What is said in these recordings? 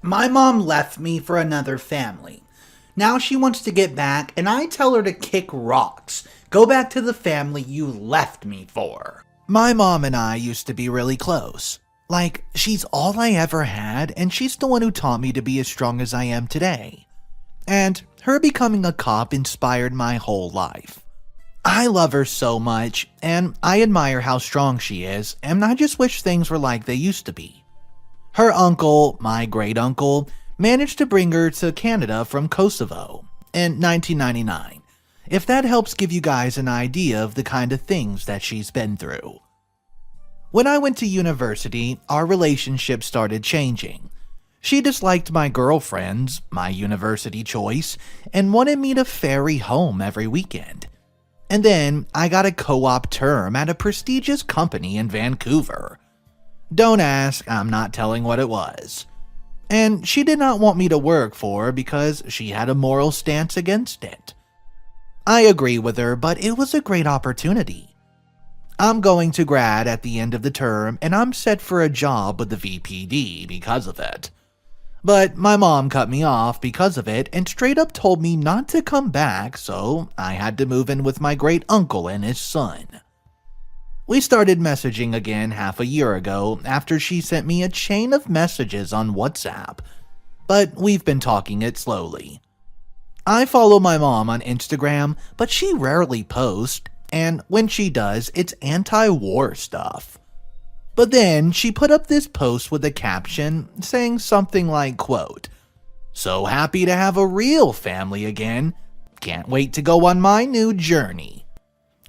My mom left me for another family. Now she wants to get back, and I tell her to kick rocks. Go back to the family you left me for. My mom and I used to be really close. Like, she's all I ever had, and she's the one who taught me to be as strong as I am today. And her becoming a cop inspired my whole life. I love her so much, and I admire how strong she is, and I just wish things were like they used to be. Her uncle, my great-uncle, managed to bring her to Canada from Kosovo in 1999, if that helps give you guys an idea of the kind of things that she's been through. When I went to university, our relationship started changing. She disliked my girlfriends, my university choice, and wanted me to ferry home every weekend. And then I got a co-op term at a prestigious company in Vancouver. Don't ask, I'm not telling what it was. And she did not want me to work for her because she had a moral stance against it. I agree with her, but it was a great opportunity. I'm going to grad at the end of the term, and I'm set for a job with the VPD because of it. But my mom cut me off because of it and straight up told me not to come back, so I had to move in with my great uncle and his son. We started messaging again half a year ago after she sent me a chain of messages on WhatsApp, but we've been talking it slowly. I follow my mom on Instagram, but she rarely posts, and when she does, it's anti-war stuff. But then she put up this post with a caption saying something like, quote, "So happy to have a real family again. Can't wait to go on my new journey."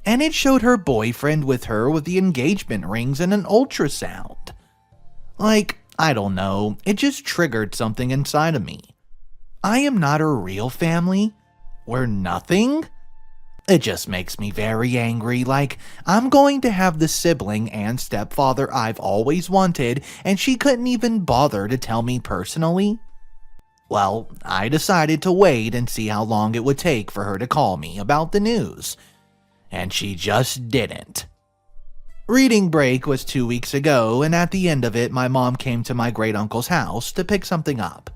And it showed her boyfriend with her with the engagement rings and an ultrasound. Like, I don't know, it just triggered something inside of me. I am not a real family? We're nothing? It just makes me very angry, like, I'm going to have the sibling and stepfather I've always wanted, and she couldn't even bother to tell me personally? Well, I decided to wait and see how long it would take for her to call me about the news. And she just didn't. Reading break was 2 weeks ago, and at the end of it, my mom came to my great-uncle's house to pick something up.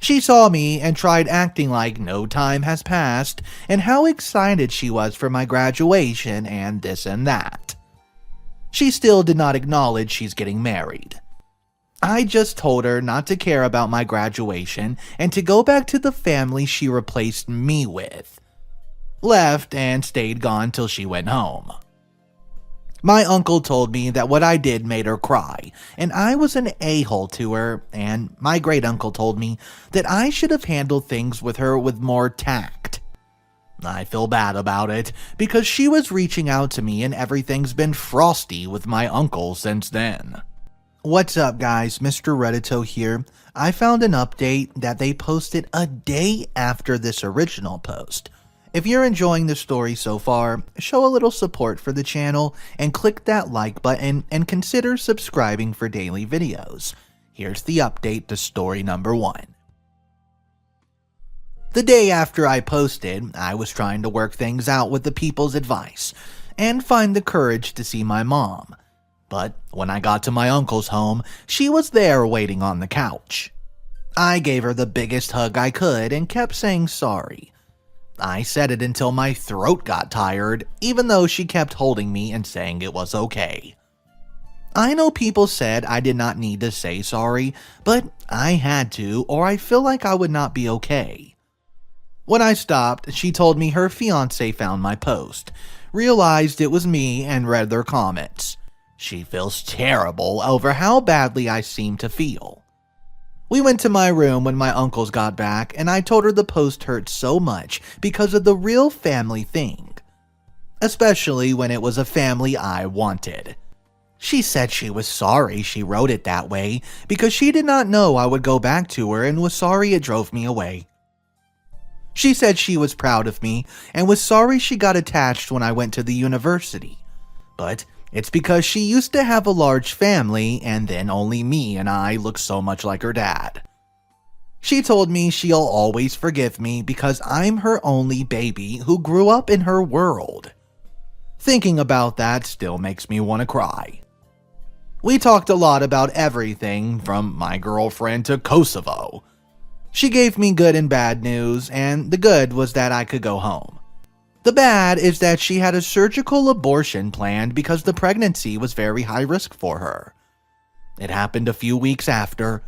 She saw me and tried acting like no time has passed and how excited she was for my graduation and this and that. She still did not acknowledge she's getting married. I just told her not to care about my graduation and to go back to the family she replaced me with. Left and stayed gone till she went home. My uncle told me that what I did made her cry, and I was an a-hole to her, and my great-uncle told me that I should have handled things with her with more tact. I feel bad about it, because she was reaching out to me and everything's been frosty with my uncle since then. What's up guys, Mr. Reddito here. I found an update that they posted a day after this original post. If you're enjoying the story so far, show a little support for the channel and click that like button and consider subscribing for daily videos. Here's the update to story number 1. The day after I posted, I was trying to work things out with the people's advice and find the courage to see my mom. But when I got to my uncle's home, she was there waiting on the couch. I gave her the biggest hug I could and kept saying sorry. I said it until my throat got tired, even though she kept holding me and saying it was okay. I know people said I did not need to say sorry, but I had to, or I feel like I would not be okay. When I stopped, she told me her fiancé found my post, realized it was me, and read their comments. She feels terrible over how badly I seem to feel. We went to my room when my uncles got back, and I told her the post hurt so much because of the real family thing. Especially when it was a family I wanted. She said she was sorry she wrote it that way because she did not know I would go back to her and was sorry it drove me away. She said she was proud of me and was sorry she got attached when I went to the university. But it's because she used to have a large family and then only me and I look so much like her dad. She told me she'll always forgive me because I'm her only baby who grew up in her world. Thinking about that still makes me want to cry. We talked a lot about everything from my girlfriend to Kosovo. She gave me good and bad news, and the good was that I could go home. The bad is that she had a surgical abortion planned because the pregnancy was very high risk for her. It happened a few weeks after.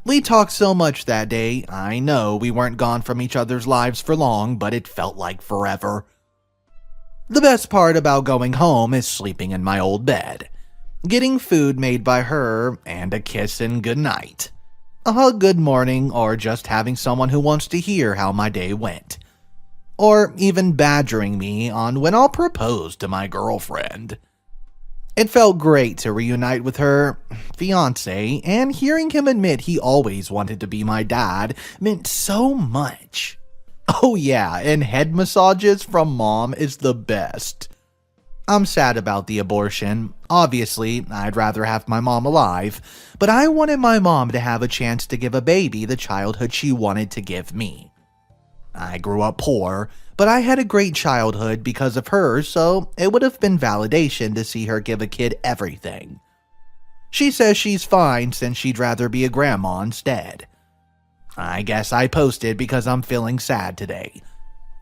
We talked so much that day, I know we weren't gone from each other's lives for long, but it felt like forever. The best part about going home is sleeping in my old bed, getting food made by her, and a kiss and goodnight. A hug good morning, or just having someone who wants to hear how my day went. Or even badgering me on when I'll propose to my girlfriend. It felt great to reunite with her fiancé, and hearing him admit he always wanted to be my dad meant so much. Oh yeah, and head massages from mom is the best. I'm sad about the abortion. Obviously, I'd rather have my mom alive, but I wanted my mom to have a chance to give a baby the childhood she wanted to give me. I grew up poor, but I had a great childhood because of her, so it would have been validation to see her give a kid everything. She says she's fine since she'd rather be a grandma instead. I guess I posted because I'm feeling sad today.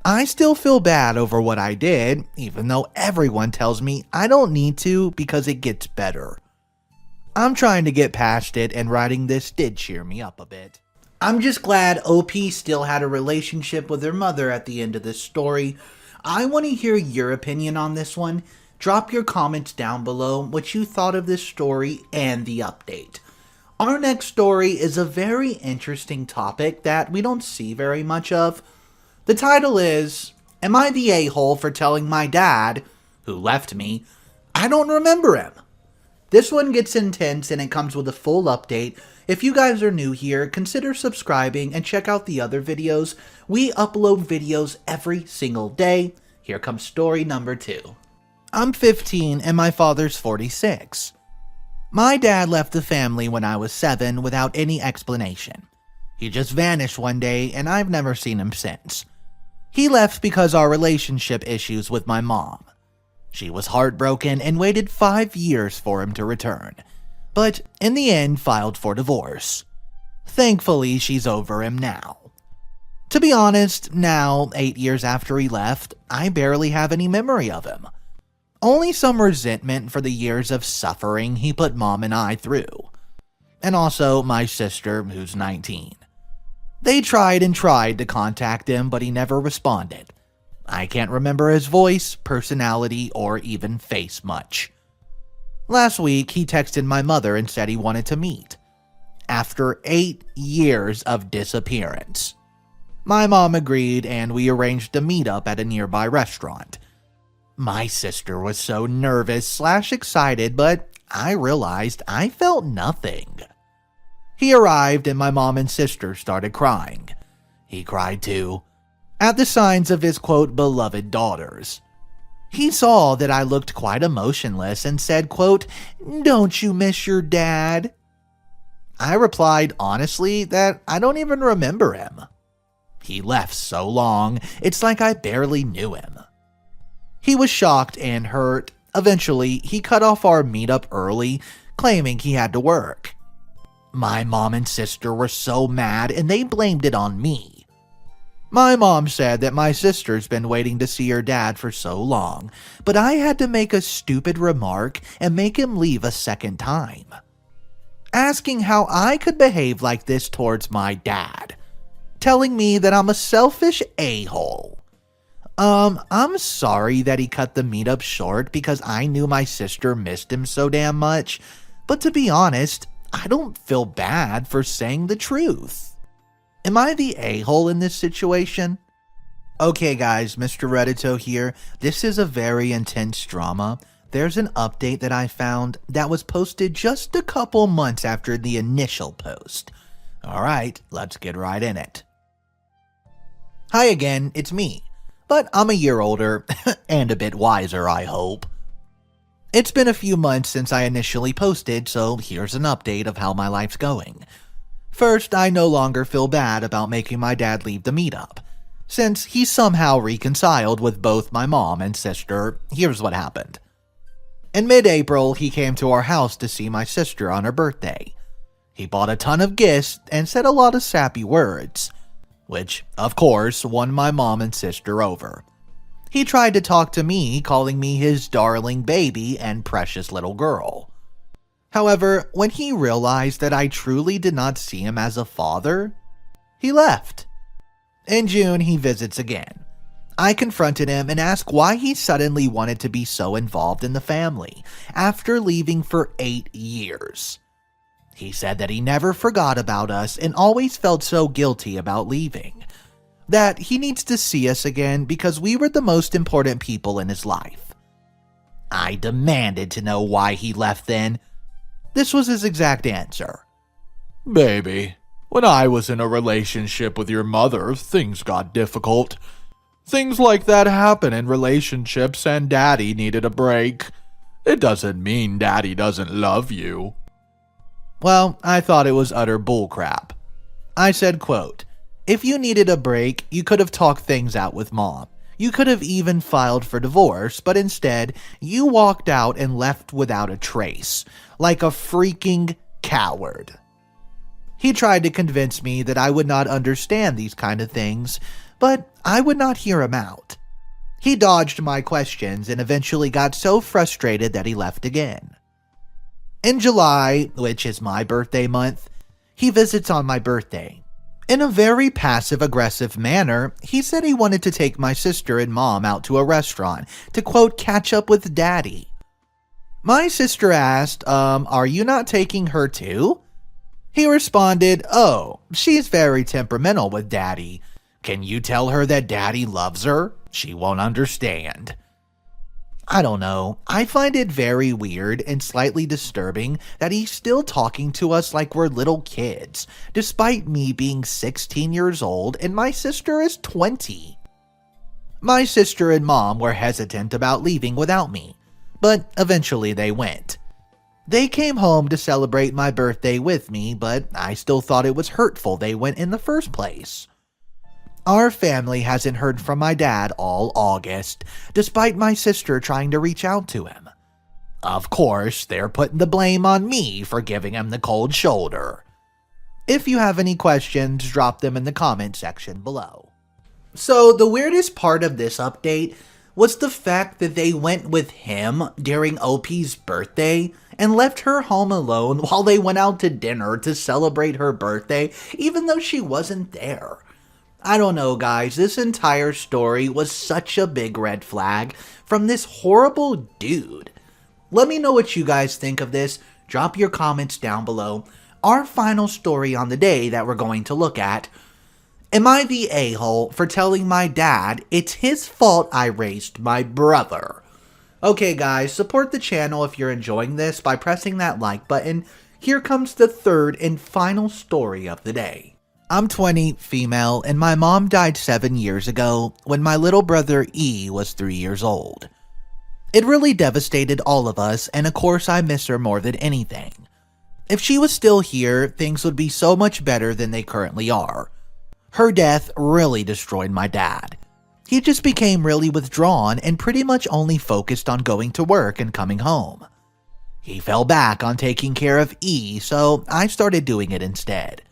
I still feel bad over what I did, even though everyone tells me I don't need to because it gets better. I'm trying to get past it, and writing this did cheer me up a bit. I'm just glad OP still had a relationship with her mother at the end of this story. I want to hear your opinion on this one. Drop your comments down below what you thought of this story and the update. Our next story is a very interesting topic that we don't see very much of. The title is, Am I the a-hole for telling my dad, who left me, I don't remember him? This one gets intense and it comes with a full update. If you guys are new here, consider subscribing and check out the other videos. We upload videos every single day. Here comes story number 2. I'm 15 and my father's 46. My dad left the family when I was 7 without any explanation. He just vanished one day and I've never seen him since. He left because our relationship issues with my mom. She was heartbroken and waited 5 years for him to return, but in the end filed for divorce. Thankfully, she's over him now. To be honest, now, 8 years after he left, I barely have any memory of him. Only some resentment for the years of suffering he put mom and I through. And also my sister, who's 19. They tried and tried to contact him, but he never responded. I can't remember his voice, personality, or even face much. Last week, he texted my mother and said he wanted to meet. After 8 years of disappearance. My mom agreed and we arranged a meetup at a nearby restaurant. My sister was so nervous/excited, but I realized I felt nothing. He arrived and my mom and sister started crying. He cried too, at the signs of his quote, beloved daughters. He saw that I looked quite emotionless and said, quote, "Don't you miss your dad?" I replied honestly that I don't even remember him. He left so long, it's like I barely knew him. He was shocked and hurt. Eventually, he cut off our meetup early, claiming he had to work. My mom and sister were so mad and they blamed it on me. My mom said that my sister's been waiting to see her dad for so long, but I had to make a stupid remark and make him leave a second time. Asking how I could behave like this towards my dad. Telling me that I'm a selfish a-hole. I'm sorry that he cut the meetup short because I knew my sister missed him so damn much, but to be honest, I don't feel bad for saying the truth. Am I the a-hole in this situation? Okay guys, Mr. Reddito here. This is a very intense drama. There's an update that I found that was posted just a couple months after the initial post. Alright, let's get right in it. Hi again, it's me. But I'm a year older, and a bit wiser, I hope. It's been a few months since I initially posted, so here's an update of how my life's going. First, I no longer feel bad about making my dad leave the meetup. Since he's somehow reconciled with both my mom and sister, here's what happened. In mid-April, he came to our house to see my sister on her birthday. He bought a ton of gifts and said a lot of sappy words, which, of course, won my mom and sister over. He tried to talk to me, calling me his darling baby and precious little girl. However, when he realized that I truly did not see him as a father, he left. In June, he visits again. I confronted him and asked why he suddenly wanted to be so involved in the family after leaving for 8 years. He said that he never forgot about us and always felt so guilty about leaving, that he needs to see us again because we were the most important people in his life. I demanded to know why he left then. This was his exact answer. Baby, when I was in a relationship with your mother, things got difficult. Things like that happen in relationships, and Daddy needed a break. It doesn't mean Daddy doesn't love you. Well, I thought it was utter bullcrap. I said, quote, "If you needed a break, you could have talked things out with Mom. You could have even filed for divorce, but instead, you walked out and left without a trace, like a freaking coward." He tried to convince me that I would not understand these kind of things, but I would not hear him out. He dodged my questions and eventually got so frustrated that he left again. In July, which is my birthday month, he visits on my birthday. In a very passive-aggressive manner, he said he wanted to take my sister and Mom out to a restaurant to, quote, catch up with Daddy. My sister asked, are you not taking her too? He responded, oh, she's very temperamental with Daddy. Can you tell her that Daddy loves her? She won't understand. I don't know. I find it very weird and slightly disturbing that he's still talking to us like we're little kids, despite me being 16 years old and my sister is 20. My sister and Mom were hesitant about leaving without me, but eventually they went. They came home to celebrate my birthday with me, but I still thought it was hurtful they went in the first place. Our family hasn't heard from my dad all August, despite my sister trying to reach out to him. Of course, they're putting the blame on me for giving him the cold shoulder. If you have any questions, drop them in the comment section below. So the weirdest part of this update was the fact that they went with him during OP's birthday and left her home alone while they went out to dinner to celebrate her birthday, even though she wasn't there. I don't know, guys, this entire story was such a big red flag from this horrible dude. Let me know what you guys think of this. Drop your comments down below. Our final story on the day that we're going to look at. Am I the a-hole for telling my dad it's his fault I raised my brother? Okay, guys, support the channel if you're enjoying this by pressing that like button. Here comes the third and final story of the day. I'm 20, female, and my mom died 7 years ago when my little brother E was 3 years old. It really devastated all of us, and of course I miss her more than anything. If she was still here, things would be so much better than they currently are. Her death really destroyed my dad. He just became really withdrawn and pretty much only focused on going to work and coming home. He fell back on taking care of E, so I started doing it instead.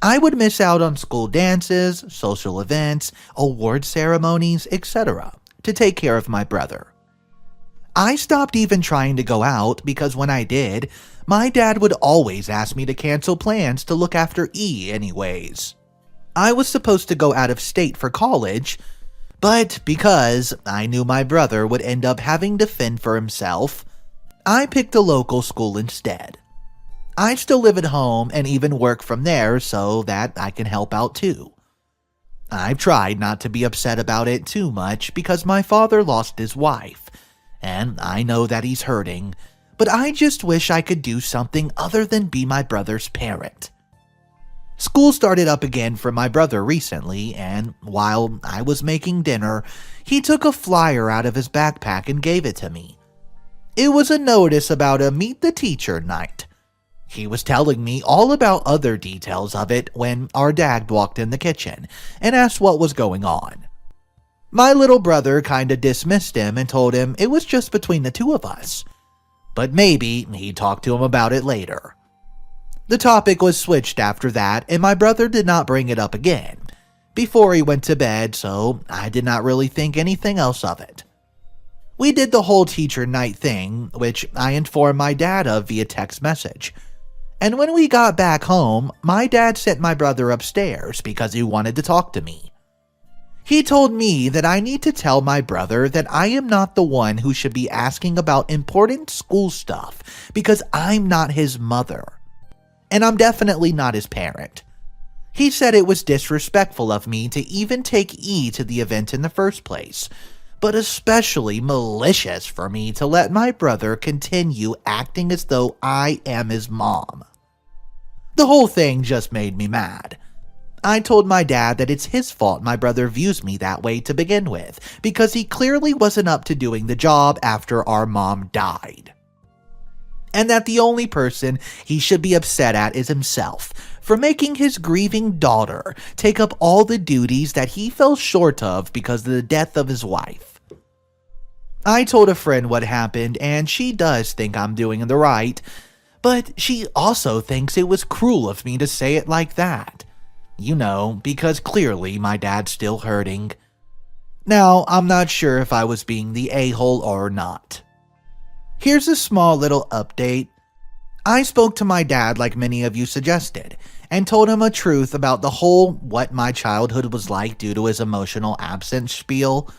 I would miss out on school dances, social events, award ceremonies, etc. to take care of my brother. I stopped even trying to go out because when I did, my dad would always ask me to cancel plans to look after E anyways. I was supposed to go out of state for college, but because I knew my brother would end up having to fend for himself, I picked a local school instead. I still live at home and even work from there so that I can help out too. I've tried not to be upset about it too much because my father lost his wife, and I know that he's hurting, but I just wish I could do something other than be my brother's parent. School started up again for my brother recently, and while I was making dinner, he took a flyer out of his backpack and gave it to me. It was a notice about a Meet the Teacher night. He was telling me all about other details of it when our dad walked in the kitchen and asked what was going on. My little brother kinda dismissed him and told him it was just between the two of us. but maybe he'd talk to him about it later. The topic was switched after that, and my brother did not bring it up again before he went to bed, so I did not really think anything else of it. We did the whole teacher night thing, which I informed my dad of via text message. And when we got back home, my dad sent my brother upstairs because he wanted to talk to me. He told me that I need to tell my brother that I am not the one who should be asking about important school stuff because I'm not his mother. And I'm definitely not his parent. He said it was disrespectful of me to even take E to the event in the first place, but especially malicious for me to let my brother continue acting as though I am his mom. The whole thing just made me mad. I told my dad that it's his fault my brother views me that way to begin with, because he clearly wasn't up to doing the job after our mom died. And that the only person he should be upset at is himself for making his grieving daughter take up all the duties that he fell short of because of the death of his wife. I told a friend what happened, and she does think I'm doing the right, but she also thinks it was cruel of me to say it like that. You know, because clearly my dad's still hurting. Now, I'm not sure if I was being the a-hole or not. Here's a small little update. I spoke to my dad like many of you suggested, and told him a truth about the whole what my childhood was like due to his emotional absence spiel.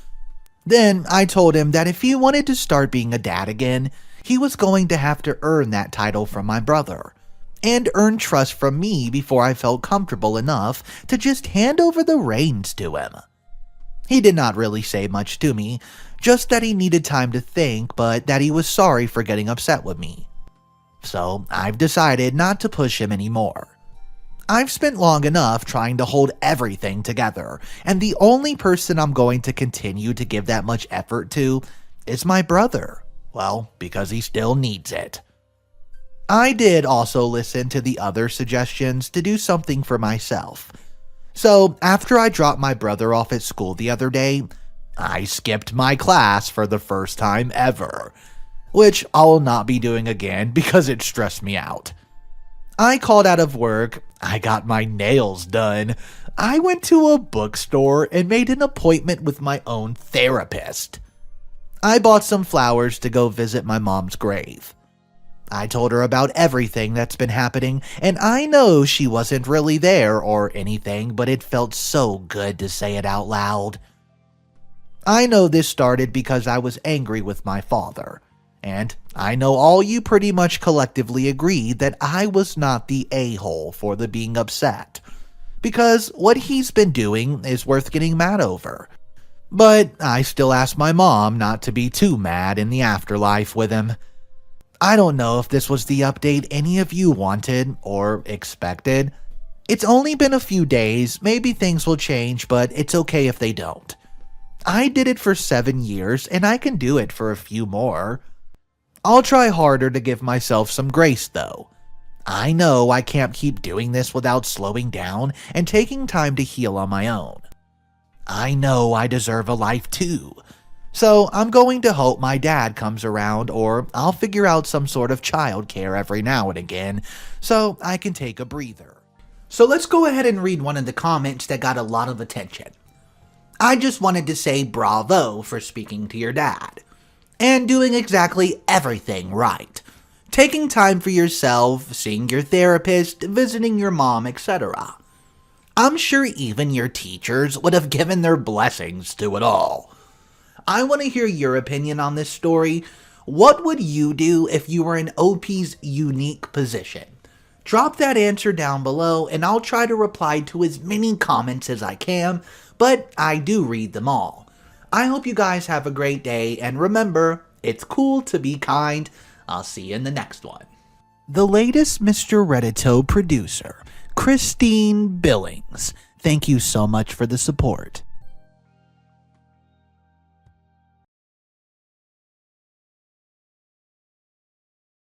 Then I told him that if he wanted to start being a dad again, he was going to have to earn that title from my brother, and earn trust from me before I felt comfortable enough to just hand over the reins to him. He did not really say much to me, just that he needed time to think, but that he was sorry for getting upset with me. So I've decided not to push him anymore. I've spent long enough trying to hold everything together, and the only person I'm going to continue to give that much effort to is my brother. Well, because he still needs it. I did also listen to the other suggestions to do something for myself. So after I dropped my brother off at school the other day, I skipped my class for the first time ever, which I'll not be doing again because it stressed me out. I called out of work, I got my nails done, I went to a bookstore and made an appointment with my own therapist. I bought some flowers to go visit my mom's grave. I told her about everything that's been happening, and I know she wasn't really there or anything, but it felt so good to say it out loud. I know this started because I was angry with my father, and I know all you pretty much collectively agreed that I was not the a-hole for the being upset, because what he's been doing is worth getting mad over. But I still ask my mom not to be too mad in the afterlife with him. I don't know if this was the update any of you wanted or expected. It's only been a few days, maybe things will change, but it's okay if they don't. I did it for 7 years, and I can do it for a few more. I'll try harder to give myself some grace, though. I know I can't keep doing this without slowing down and taking time to heal on my own. I know I deserve a life too. So I'm going to hope my dad comes around, or I'll figure out some sort of childcare every now and again so I can take a breather. So let's go ahead and read one of the comments that got a lot of attention. I just wanted to say bravo for speaking to your dad and doing exactly everything right. Taking time for yourself, seeing your therapist, visiting your mom, etc. I'm sure even your teachers would have given their blessings to it all. I want to hear your opinion on this story. What would you do if you were in OP's unique position? Drop that answer down below and I'll try to reply to as many comments as I can, but I do read them all. I hope you guys have a great day, and remember, it's cool to be kind. I'll see you in the next one. The latest Mr. Reddito producer, Christine Billings. Thank you so much for the support.